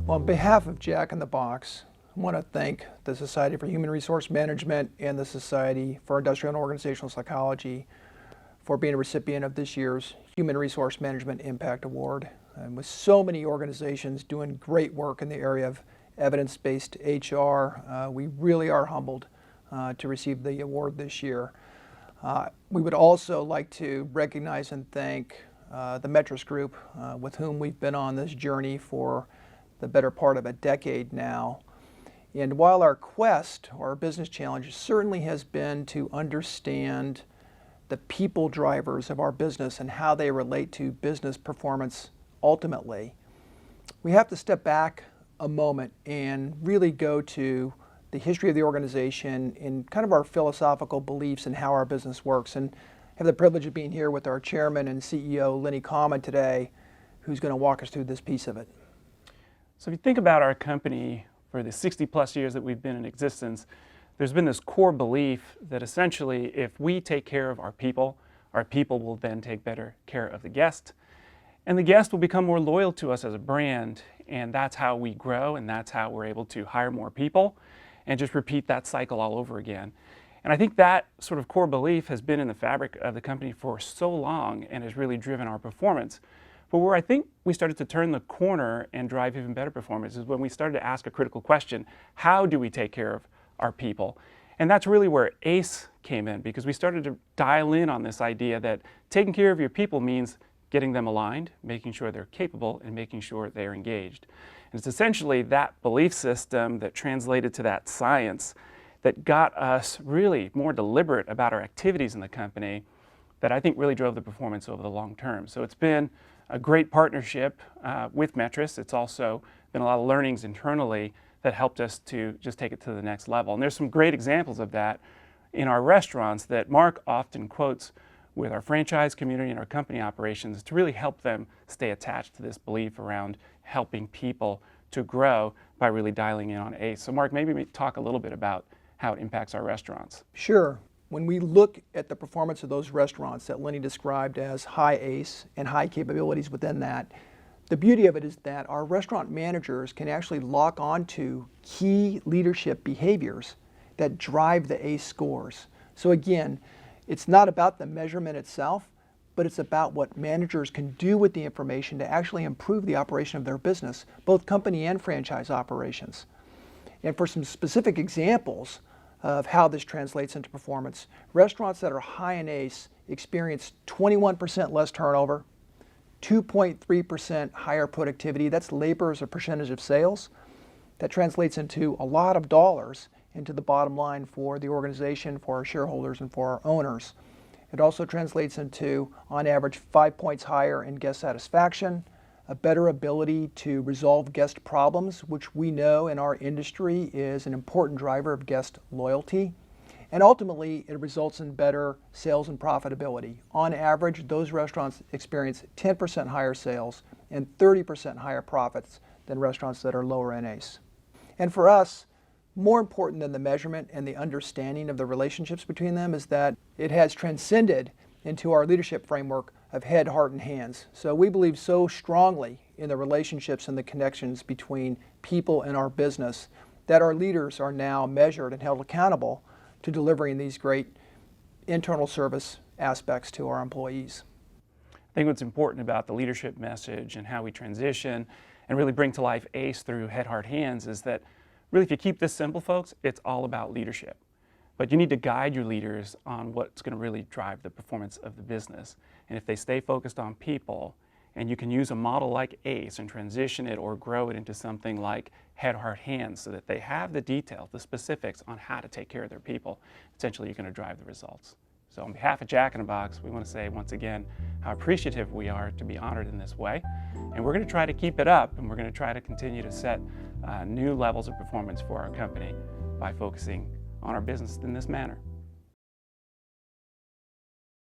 Well, on behalf of Jack in the Box, I want to thank the Society for Human Resource Management and the Society for Industrial and Organizational Psychology for being a recipient of this year's Human Resource Management Impact Award. And with so many organizations doing great work in the area of evidence-based HR, we really are humbled to receive the award this year. We would also like to recognize and thank the Metris Group, with whom we've been on this journey for the better part of a decade now. And while our quest, or our business challenge, certainly has been to understand the people drivers of our business and how they relate to business performance ultimately, we have to step back a moment and really go to the history of the organization and kind of our philosophical beliefs and how our business works. And I have the privilege of being here with our chairman and CEO, Lenny Kama, today, who's going to walk us through this piece of it. So if you think about our company for the 60+ years that we've been in existence, there's been this core belief that essentially if we take care of our people will then take better care of the guest, and the guest will become more loyal to us as a brand, and that's how we grow, and that's how we're able to hire more people and just repeat that cycle all over again. And I think that sort of core belief has been in the fabric of the company for so long and has really driven our performance. But where I think we started to turn the corner and drive even better performance is when we started to ask a critical question: how do we take care of our people? And that's really where HIGHACE came in, because we started to dial in on this idea that taking care of your people means getting them aligned, making sure they're capable, and making sure they're engaged. And it's essentially that belief system that translated to that science that got us really more deliberate about our activities in the company that I think really drove the performance over the long term. So it's been a great partnership with Metris. It's also been a lot of learnings internally that helped us to just take it to the next level. And there's some great examples of that in our restaurants that Mark often quotes with our franchise community and our company operations to really help them stay attached to this belief around helping people to grow by really dialing in on HIGHACE. So Mark, maybe talk a little bit about how it impacts our restaurants. Sure. When we look at the performance of those restaurants that Lenny described as high HIGHACE and high capabilities within that, the beauty of it is that our restaurant managers can actually lock onto key leadership behaviors that drive the HIGHACE scores. So again, it's not about the measurement itself, but it's about what managers can do with the information to actually improve the operation of their business, both company and franchise operations. And for some specific examples of how this translates into performance, restaurants that are high in HIGHACE experience 21% less turnover, 2.3% higher productivity. That's labor as a percentage of sales. That translates into a lot of dollars into the bottom line for the organization, for our shareholders, and for our owners. It also translates into, on average, 5 points higher in guest satisfaction, a better ability to resolve guest problems, which we know in our industry is an important driver of guest loyalty. And ultimately, it results in better sales and profitability. On average, those restaurants experience 10% higher sales and 30% higher profits than restaurants that are lower in HIGHACE. And for us, more important than the measurement and the understanding of the relationships between them is that it has transcended into our leadership framework of head, heart, and hands. So we believe so strongly in the relationships and the connections between people and our business that our leaders are now measured and held accountable to delivering these great internal service aspects to our employees. I think what's important about the leadership message and how we transition and really bring to life HIGHACE through head, heart, hands is that really, if you keep this simple, folks, it's all about leadership. But you need to guide your leaders on what's going to really drive the performance of the business. And if they stay focused on people, and you can use a model like HIGHACE and transition it or grow it into something like head, heart, hands so that they have the details, the specifics on how to take care of their people, essentially you're going to drive the results. So on behalf of Jack in the Box, we want to say once again how appreciative we are to be honored in this way. And we're going to try to keep it up, and we're going to try to continue to set new levels of performance for our company by focusing on our business in this manner.